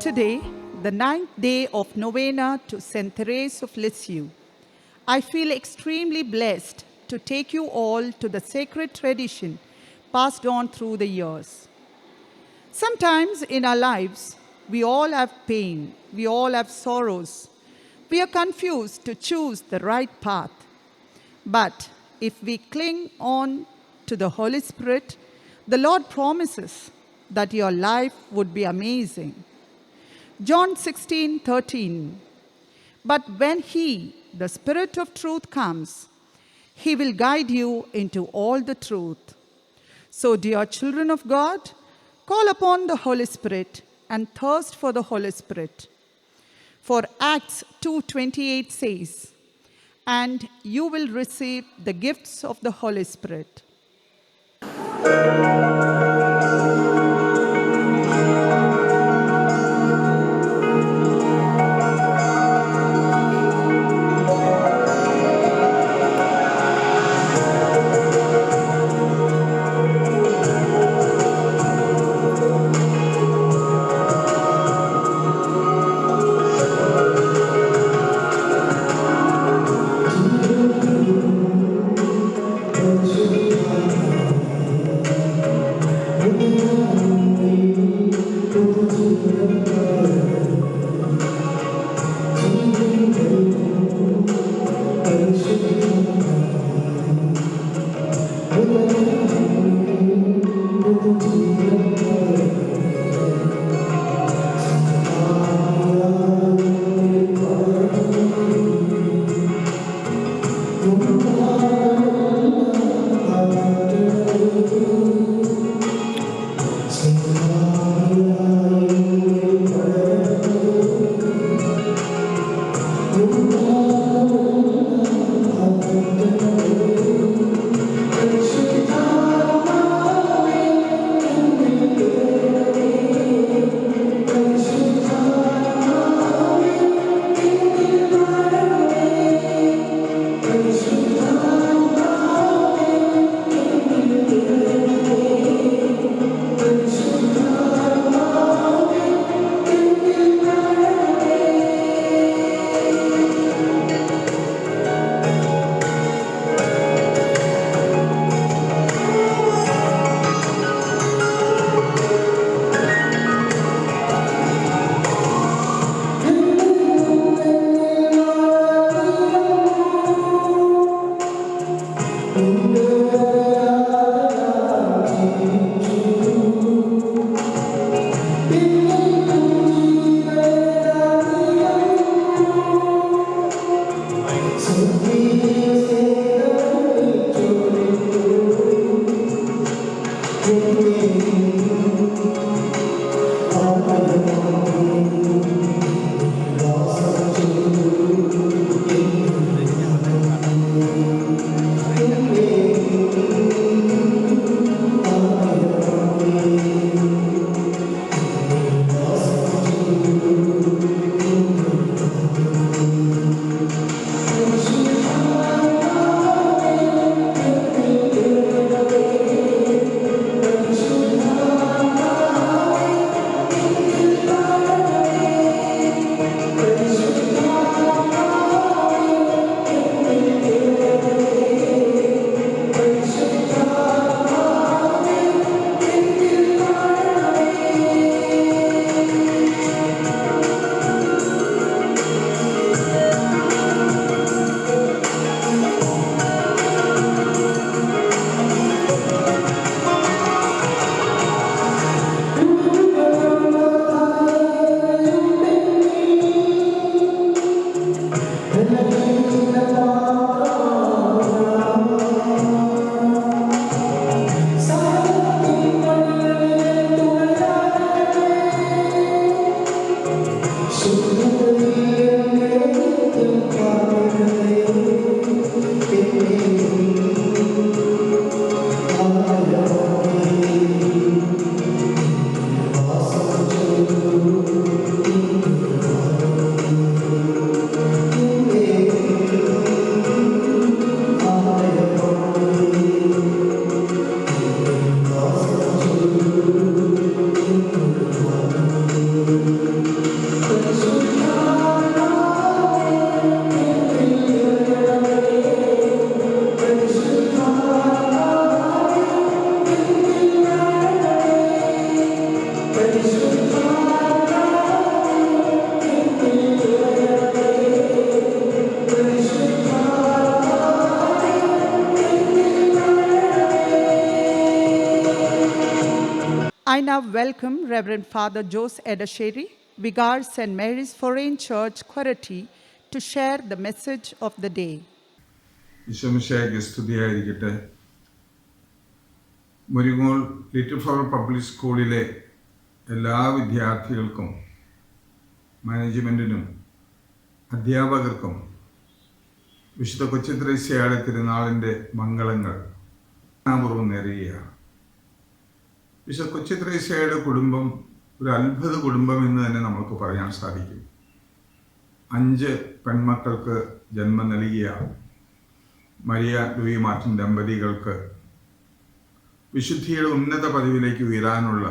Today, the 9th day of novena to St. Therese of Lisieux, I feel extremely blessed to take you all to the sacred tradition passed on through the years. Sometimes in our lives, we all have pain, we all have sorrows. We are confused to choose the right path. But if we cling on to the Holy Spirit, the Lord promises that your life would be amazing. John 16:13. But when He, the Spirit of truth, comes, He will guide you into all the truth. So, dear children of God, call upon the Holy Spirit and thirst for the Holy Spirit. For Acts 2:28 says, "And you will receive the gifts of the Holy Spirit." I now welcome Reverend Father Jose Edasheri, Vicar St. Mary's Foreign Church, Quarati, to share the message of the day. ഈശോമിശിഹായ്ക്ക് സ്തുതിയായിരിക്കട്ടെ. മുരിങ്ങോൾ little flower public സ്കൂളിലെ എല്ലാ വിദ്യാർത്ഥികൾക്കും മാനേജ്മെൻറ്റിനും അധ്യാപകർക്കും വിശുദ്ധ കൊച്ചുത്രേസ്യയുടെ തിരുനാളിൻ്റെ മംഗളങ്ങൾ പൂർവ്വം നേരുകയാണ്. വിശുദ്ധ കൊച്ചുത്രേസ്യയുടെ കുടുംബം ഒരു അത്ഭുത കുടുംബം എന്ന് തന്നെ നമുക്ക് പറയാൻ സാധിക്കും. 5 പെൺമക്കൾക്ക് ജന്മം നൽകിയ മരിയ ലൂയി മാർട്ടിൻ ദമ്പതികൾക്ക് വിശുദ്ധിയുടെ ഉന്നത പദവിയിലേക്ക് ഉയരാനുള്ള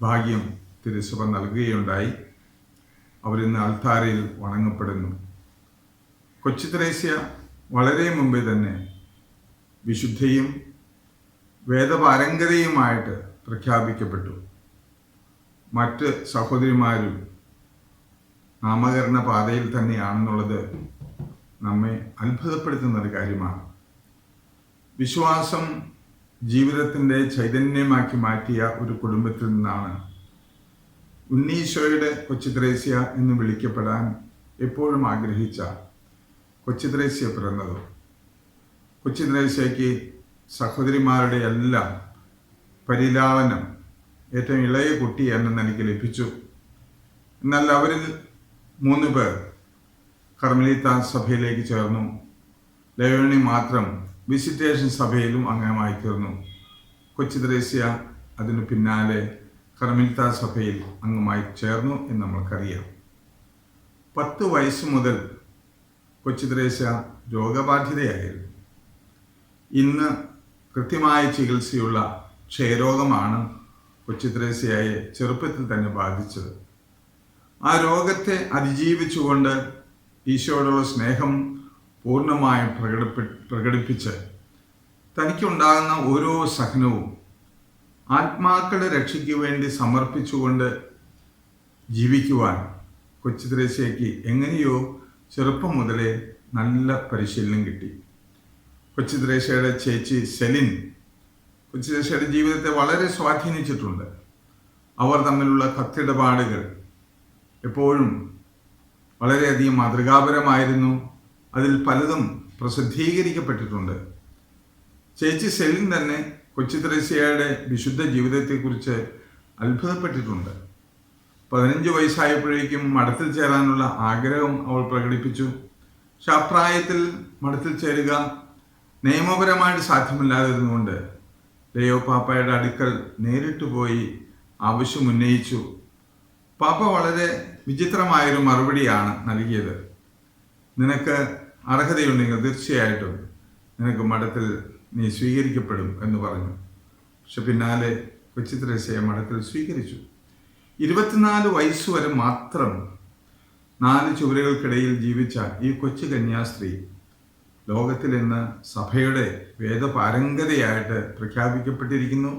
ഭാഗ്യം തിരുസഭ നൽകുകയുണ്ടായി. അവരിന്ന് അൾത്താരയിൽ വണങ്ങപ്പെടുന്നു. കൊച്ചുത്രേസ്യ വളരെ മുമ്പേ തന്നെ വിശുദ്ധയും വേദപാരംഗതയുമായിട്ട് പ്രഖ്യാപിക്കപ്പെട്ടു. മറ്റ് സഹോദരിമാരും നാമകരണ പാതയിൽ തന്നെയാണെന്നുള്ളത് നമ്മെ അത്ഭുതപ്പെടുത്തുന്ന ഒരു കാര്യമാണ്. വിശ്വാസം ജീവിതത്തിൻ്റെ ചൈതന്യമാക്കി മാറ്റിയ ഒരു കുടുംബത്തിൽ നിന്നാണ് ഉണ്ണീശോയുടെ കൊച്ചുത്രേസ്യ എന്ന് വിളിക്കപ്പെടാൻ എപ്പോഴും ആഗ്രഹിച്ച കൊച്ചുത്രേസ്യ പിറന്നത്. കൊച്ചുത്രേസ്യയ്ക്ക് സഹോദരിമാരുടെ എല്ലാം പരിലാളനം ഏറ്റവും ഇളയ കുട്ടി എന്ന നിലയ്ക്ക് ലഭിച്ചു. എന്നാൽ അവരിൽ 3 പേർ കർമ്മലീത്ത സഭയിലേക്ക് ചേർന്നു. ലയോണി മാത്രം വിസിറ്റേഷൻ സഭയിലും അംഗമായി തീർന്നു. കൊച്ചുത്രേസ്യ അതിനു പിന്നാലെ കർമ്മലീത്ത സഭയിൽ അംഗമായി ചേർന്നു എന്ന് നമ്മൾക്കറിയാം. 10 വയസ്സ് മുതൽ കൊച്ചുത്രേസ്യ രോഗബാധിതയായിരുന്നു. ഇന്ന് കൃത്യമായ ചികിത്സയുള്ള ക്ഷയരോഗമാണ് കൊച്ചുത്രേസ്യയെ ചെറുപ്പത്തിൽ തന്നെ ബാധിച്ചത്. ആ രോഗത്തെ അതിജീവിച്ചുകൊണ്ട് ഈശോയോടുള്ള സ്നേഹം പൂർണ്ണമായും പ്രകടിപ്പിച്ച് തനിക്കുണ്ടാകുന്ന ഓരോ സഹനവും ആത്മാക്കളുടെ രക്ഷയ്ക്ക് വേണ്ടി സമർപ്പിച്ചുകൊണ്ട് ജീവിക്കുവാൻ കൊച്ചുത്രേസ്യയ്ക്ക് എങ്ങനെയോ ചെറുപ്പം മുതലേ നല്ല പരിശീലനം കിട്ടി. കൊച്ചുത്രേസ്യയുടെ ചേച്ചി സെലിൻ കൊച്ചുത്രേസ്യയുടെ ജീവിതത്തെ വളരെ സ്വാധീനിച്ചിട്ടുണ്ട്. അവർ തമ്മിലുള്ള കത്തിടപാടുകൾ എപ്പോഴും വളരെയധികം മാതൃകാപരമായിരുന്നു. അതിൽ പലതും പ്രസിദ്ധീകരിക്കപ്പെട്ടിട്ടുണ്ട്. ചേച്ചി സെലിൻ തന്നെ കൊച്ചുത്രേസ്യയുടെ വിശുദ്ധ ജീവിതത്തെക്കുറിച്ച് അത്ഭുതപ്പെട്ടിട്ടുണ്ട്. 15 വയസ്സായപ്പോഴേക്കും മഠത്തിൽ ചേരാനുള്ള ആഗ്രഹം അവൾ പ്രകടിപ്പിച്ചു. പക്ഷെ അപ്രായത്തിൽ മഠത്തിൽ ചേരുക നിയമപരമായിട്ട് സാധ്യമല്ലാതിരുന്നുകൊണ്ട് ലയോ പാപ്പയുടെ അടുക്കൽ നേരിട്ട് പോയി ആവശ്യം ഉന്നയിച്ചു. പാപ്പ വളരെ വിചിത്രമായൊരു മറുപടിയാണ് നൽകിയത്. നിനക്ക് അർഹതയുണ്ടെങ്കിൽ തീർച്ചയായിട്ടും നിനക്ക് മഠത്തിൽ നീ സ്വീകരിക്കപ്പെടും എന്ന് പറഞ്ഞു. പക്ഷെ പിന്നാലെ കൊച്ചുത്രേസ്യയെ മഠത്തിൽ സ്വീകരിച്ചു. 24 വയസ്സുവരെ മാത്രം 4 ചുവരുകൾക്കിടയിൽ ജീവിച്ച ഈ കൊച്ചു കന്യാസ്ത്രീ ലോകത്തിൽ ഇന്ന് സഭയുടെ വേദപാരംഗതയായിട്ട് പ്രഖ്യാപിക്കപ്പെട്ടിരിക്കുന്നു.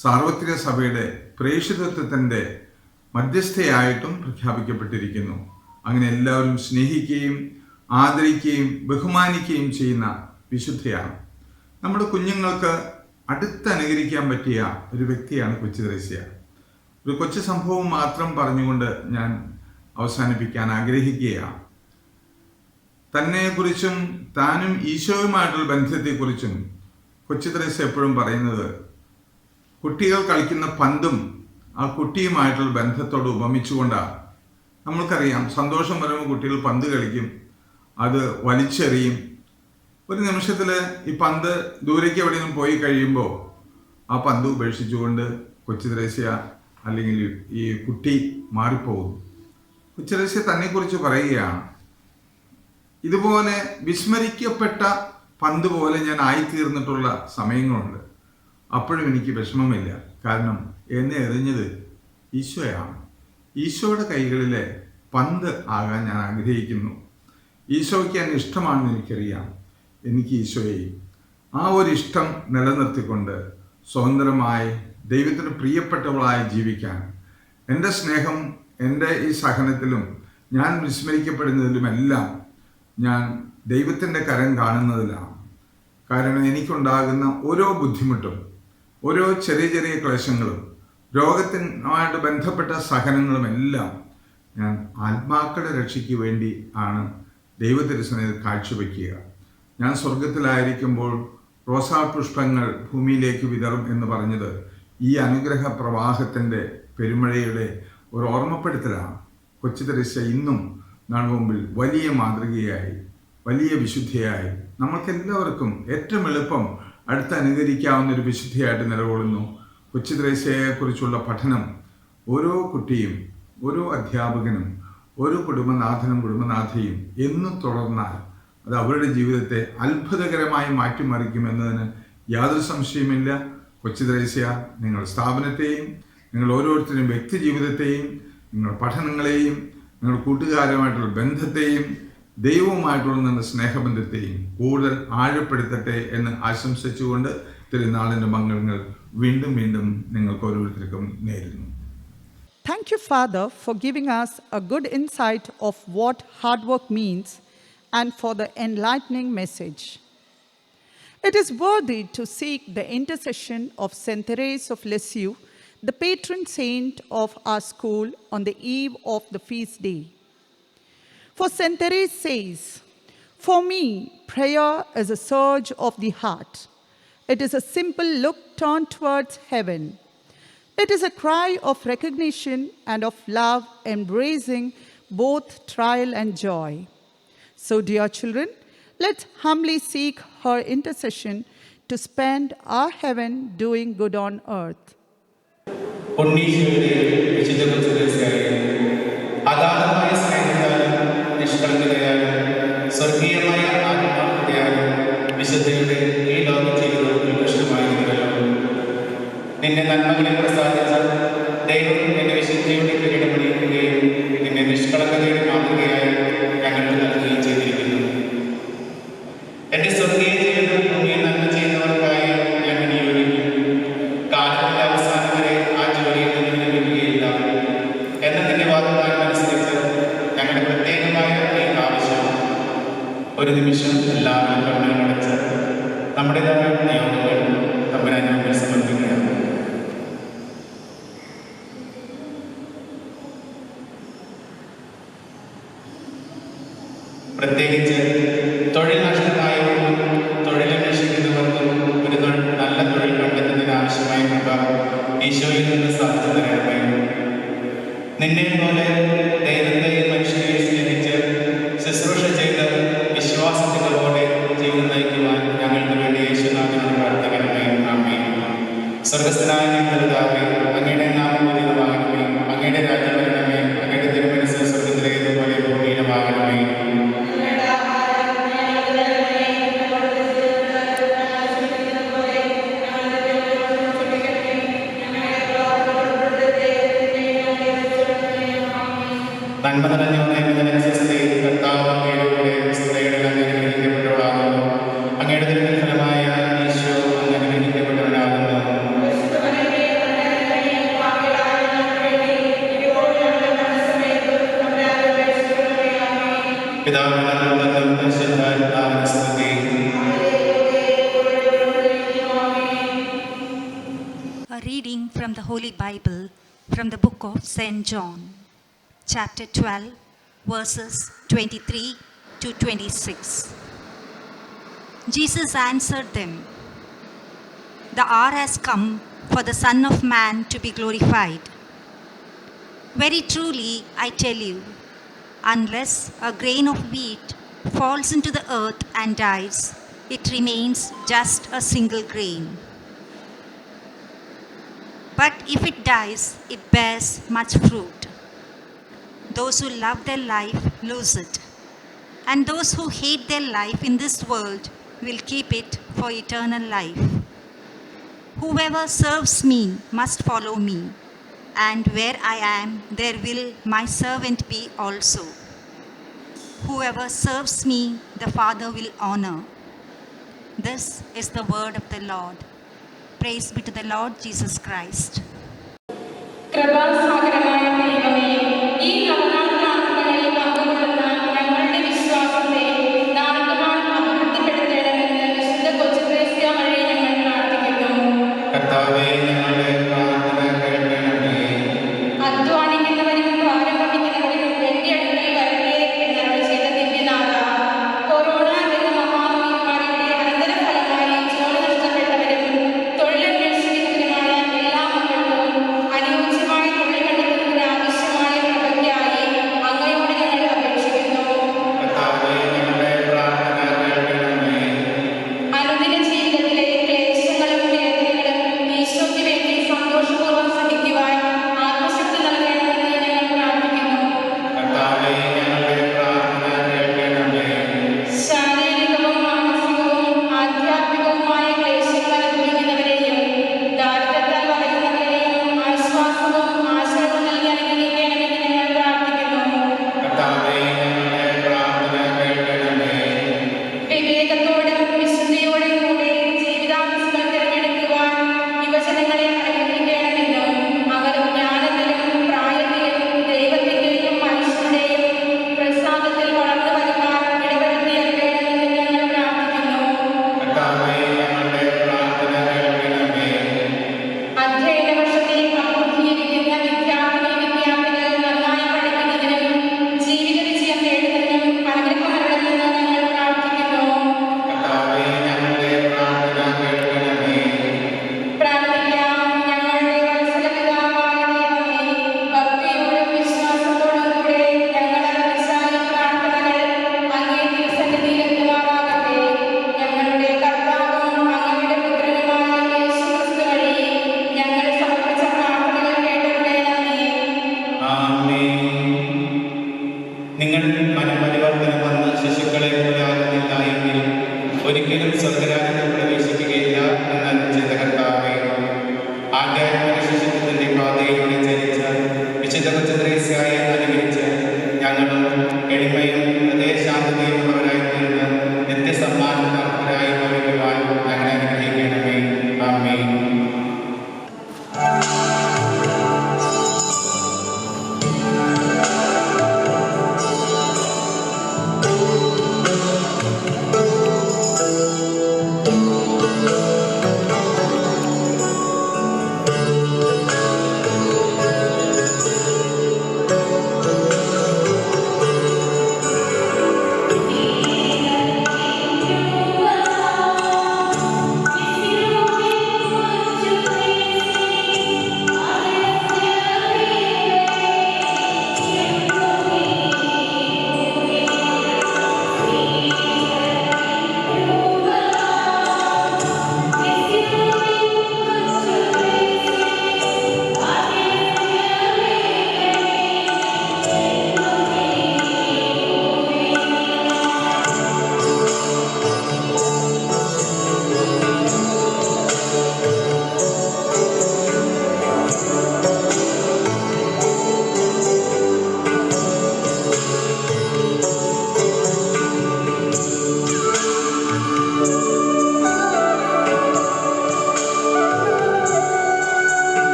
സാർവത്രിക സഭയുടെ പ്രേഷിതത്വത്തിൻ്റെ മധ്യസ്ഥയായിട്ടും പ്രഖ്യാപിക്കപ്പെട്ടിരിക്കുന്നു. അങ്ങനെ എല്ലാവരും സ്നേഹിക്കുകയും ആദരിക്കുകയും ബഹുമാനിക്കുകയും ചെയ്യുന്ന വിശുദ്ധയാണ്. നമ്മുടെ കുഞ്ഞുങ്ങൾക്ക് അടുത്ത് അനുകരിക്കാൻ പറ്റിയ ഒരു വ്യക്തിയാണ് കൊച്ചുത്രേസ്യ. ഒരു കൊച്ചു സംഭവം മാത്രം പറഞ്ഞുകൊണ്ട് ഞാൻ അവസാനിപ്പിക്കാൻ ആഗ്രഹിക്കുകയാണ്. തന്നെക്കുറിച്ചും താനും ഈശോയുമായിട്ടുള്ള ബന്ധത്തെക്കുറിച്ചും കൊച്ചുത്രേസ്യ എപ്പോഴും പറയുന്നത് കുട്ടികൾ കളിക്കുന്ന പന്തും ആ കുട്ടിയുമായിട്ടുള്ള ബന്ധത്തോട് ഉപമിച്ചുകൊണ്ടാണ്. നമ്മൾക്കറിയാം, സന്തോഷം വരുമ്പോൾ കുട്ടികൾ പന്ത് കളിക്കും, അത് വലിച്ചെറിയും. ഒരു നിമിഷത്തിൽ ഈ പന്ത് ദൂരേക്ക് എവിടെയെങ്കിലും പോയി കഴിയുമ്പോൾ ആ പന്ത് ഉപേക്ഷിച്ചുകൊണ്ട് കൊച്ചുത്രേസ്യ അല്ലെങ്കിൽ ഈ കുട്ടി മാറിപ്പോകുന്നു. കൊച്ചുത്രേസ്യ തന്നെക്കുറിച്ച് പറയുകയാണ്, ഇതുപോലെ വിസ്മരിക്കപ്പെട്ട പന്ത് പോലെ ഞാൻ ആയിത്തീർന്നിട്ടുള്ള സമയങ്ങളുണ്ട്. അപ്പോഴും എനിക്ക് വിഷമമില്ല. കാരണം എന്നെ എറിഞ്ഞത് ഈശോയാണ്. ഈശോയുടെ കൈകളിലെ പന്ത് ആകാൻ ഞാൻ ആഗ്രഹിക്കുന്നു. ഈശോയ്ക്ക് എന്നെ ഇഷ്ടമാണെന്ന് എനിക്കറിയാം. എനിക്ക് ഈശോയെ ആ ഒരു ഇഷ്ടം നിലനിർത്തിക്കൊണ്ട് സ്വതന്ത്രമായി ദൈവത്തിന് പ്രിയപ്പെട്ടവളായി ജീവിക്കാൻ, എൻ്റെ സ്നേഹം എൻ്റെ ഈ സഹനത്തിലും ഞാൻ വിസ്മരിക്കപ്പെടുന്നതിലുമെല്ലാം ഞാൻ ദൈവത്തിൻ്റെ കരം കാണുന്നതിലാണ്. കാരണം എനിക്കുണ്ടാകുന്ന ഓരോ ബുദ്ധിമുട്ടും, ഓരോ ചെറിയ ചെറിയ ക്ലേശങ്ങളും രോഗത്തിനുമായിട്ട് ബന്ധപ്പെട്ട സഹനങ്ങളുമെല്ലാം ഞാൻ ആത്മാക്കളുടെ രക്ഷയ്ക്ക് വേണ്ടി ആണ് ദൈവത്തിരുസന്നിധിയിൽ കാഴ്ചവെക്കുക. ഞാൻ സ്വർഗത്തിലായിരിക്കുമ്പോൾ റോസാപുഷ്പങ്ങൾ ഭൂമിയിലേക്ക് വിതറും എന്ന് പറഞ്ഞത് ഈ അനുഗ്രഹ പ്രവാഹത്തിൻ്റെ പെരുമഴയുടെ ഒരു ഓർമ്മപ്പെടുത്തലാണ്. കൊച്ചു തെരേസ്യ ഇന്നും നമ്മുടെ മുമ്പിൽ വലിയ മാതൃകയായി, വലിയ വിശുദ്ധിയായി, നമ്മൾക്കെല്ലാവർക്കും ഏറ്റവും എളുപ്പം അടുത്ത് അനുകരിക്കാവുന്ന ഒരു വിശുദ്ധിയായിട്ട് നിലകൊള്ളുന്നു. കൊച്ചു തെരേസ്യയെക്കുറിച്ചുള്ള പഠനം ഓരോ കുട്ടിയും, ഓരോ അധ്യാപകനും, ഓരോ കുടുംബനാഥയും എന്നും തുടർന്നാൽ അത് അവരുടെ ജീവിതത്തെ അത്ഭുതകരമായി മാറ്റിമറിക്കുമെന്നതിന് യാതൊരു സംശയമില്ല. കൊച്ചു തെരേസ്യ നിങ്ങൾ സ്ഥാപനത്തെയും, നിങ്ങൾ ഓരോരുത്തരും വ്യക്തി ജീവിതത്തെയും, നിങ്ങളുടെ പഠനങ്ങളെയും, നിങ്ങളുടെ കൂട്ടുകാരുമായിട്ടുള്ള ബന്ധത്തെയും, ദൈവവുമായിട്ടുള്ള നിങ്ങളുടെ സ്നേഹബന്ധത്തെയും കൂടുതൽ ആഴപ്പെടുത്തട്ടെ എന്ന് ആശംസിച്ചുകൊണ്ട് തിരുനാളിൻ്റെ മംഗളങ്ങൾ വീണ്ടും വീണ്ടും നിങ്ങൾക്ക് ഓരോരുത്തർക്കും നേരുന്നു. Thank you, Father, for giving us a good insight of what hard work means and for the enlightening message. It is worthy to seek the intercession of Saint Therese of Lisieux, the patron saint of our school, on the eve of the feast day. For Saint Therese says, "For me, prayer is a surge of the heart. It is a simple look turned towards heaven. It is a cry of recognition and of love, embracing both trial and joy." So, dear children, let's humbly seek her intercession to spend our heaven doing good on earth. ഉണ്ണീശോയുടെ വിശുദ്ധ കൊച്ചു തെരേസ്യയെ അഗാധമായ സ്നേഹത്താലും നിഷ്കളങ്കതയാലും സ്വർഗീയമായ ആത്മാർത്ഥതയാലും വിശുദ്ധയുടെ ഈ ലോക ജീവിതം ഉത്കൃഷ്ടമായിരുന്നല്ലോ. നിന്റെ നന്മകളെ പ്രസാദിച്ച ദൈവം നിന്റെ വിശുദ്ധിയുടെ കിരീടമണിയിക്കുകയും നിന്റെ നിഷ്കളങ്കതയുടെ മാതൃകയായി ഞങ്ങൾക്ക് നൽകുകയും ചെയ്തിരിക്കുന്നു. എന്റെ സ്വർഗീയ ജീവിതം ഭൂമിയിൽ നന്മ ചെയ്യുന്നവർക്കായി ഞാൻ നിയോഗിക്കും. കാലത്തിന്റെ അവസാനം വരെ ആ ജോലിയിൽ നിന്ന് വിരമിക്കുകയില്ല എന്നതിൻ്റെ വാഗ്ദാനം അനുസരിച്ച് ഞങ്ങളുടെ പ്രത്യേകമായ ഈ ആവശ്യം ഒരു നിമിഷം എല്ലാവരും കണ്ണുകളടച്ച് നമ്മുടേതായ നിയോഗങ്ങൾ തമ്പുരാന്റെ മുമ്പിൽ സമർപ്പിക്കുക. പ്രത്യേകിച്ച് തൊഴിൽ നഷ്ടമായവർക്കും തൊഴിലന്വേഷിക്കുന്നവർക്കും ഒരു നല്ല തൊഴിൽ കണ്ടെത്തുന്നതിന് ആവശ്യമായ കൃപ ഈശോയിൽ നിന്ന് സാധിച്ചു തരണമേ. നിന്നെ പോലെ ദൈവത്തെയും മനുഷ്യരെയും സ്നേഹിച്ച് ശുശ്രൂഷ ചെയ്ത് വിശ്വാസത്തിലൂടെ ജീവിതം നയിക്കുവാൻ ഞങ്ങൾക്ക് വേണ്ടി യേശുനാഥനോട് പ്രാർത്ഥിക്കണമേ. ആമേൻ. സ്വർഗസ്ഥനായ ഞങ്ങളുടെ പിതാവേ, അങ്ങയുടെ നാമം ഉന്നതമാകണമേ. അങ്ങയുടെ രാജ്യം വരണമേ. അങ്ങയുടെ തിരുമനസ്സ് സ്വർഗത്തിലേതുപോലെ ഭൂമിയിലുമാകണമേ. നന്മ നിറഞ്ഞ കർത്താവ് അങ്ങയുടെ കൂടെ സ്ത്രീകളിൽ അങ്ങ് അനുഗ്രഹിക്കപ്പെട്ടവളാകുന്നു. അങ്ങയുടെ തിരുമുഖ ഫലമായ ഈശോ അങ്ങ് അനുഗ്രഹിക്കപ്പെട്ടവനാകുന്നു. പിതാവിനും പരിശുദ്ധാത്മാവിനും സ്തുതി. A reading from the Holy Bible from the book of St. John, chapter 12, verses 23 to 26. Jesus answered them, "The hour has come for the Son of Man to be glorified. Very truly, I tell you, unless a grain of wheat falls into the earth and dies, it remains just a single grain. But if it dies, it bears much fruit. Those who love their life lose it, and those who hate their life in this world will keep it for eternal life. Whoever serves me must follow me, and where I am, there will my servant be also. Whoever serves me, the Father will honor." This is the word of the Lord. Praise be to the Lord Jesus Christ. കൃപാസാഗരമായ ദൈവമേ, ഈ നവനാൾ പ്രാർത്ഥനകളിൽ പങ്കുകൊള്ളുന്ന ഞങ്ങളുടെ വിശ്വാസത്തെ നാൾക്കുനാൾ അഭിവൃദ്ധിപ്പെടുത്തണമെന്ന് വിശുദ്ധ കൊച്ചു തെരേസ്യ വഴി ഞങ്ങൾ പ്രാർത്ഥിക്കുന്നു. കർത്താവേ, ഞങ്ങളുടെ പ്രാർത്ഥന കേൾക്കണമേ. വത്സരങ്ങളെ അനുഗ്രഹിക്കണമെന്നും അവർ ജ്ഞാനത്തിലും പ്രായത്തിലും ദൈവത്തിന്റെയും മനുഷ്യരുടെയും പ്രസാദത്തിൽ വളർന്നു വരുവാൻ ഇടവരുത്തിയേക്കണമെന്ന് ഞങ്ങൾ പ്രാർത്ഥിക്കുന്നു. കർത്താവേ, ഞങ്ങളുടെ പ്രാർത്ഥന കേൾക്കണമേ. അധ്യയന വർഷത്തിൽ അഭിമുഖീകരിക്കുന്ന വിദ്യാർത്ഥികൾ നന്നായി പഠിക്കുന്നതിനും ജീവിത വിജയം നേടുന്നതിനും അനുഗ്രഹമരുളണമെന്ന് ഞങ്ങൾ പ്രാർത്ഥിക്കുന്നു. കർത്താവേ, ഞങ്ങളുടെ പ്രാർത്ഥന കേൾക്കണമേ. പ്രാർത്ഥിക്കാം. ഞങ്ങളുടെ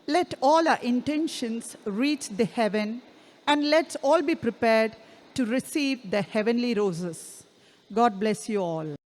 Let all our intentions reach the heaven, and let's all be prepared to receive the heavenly roses. God bless you all.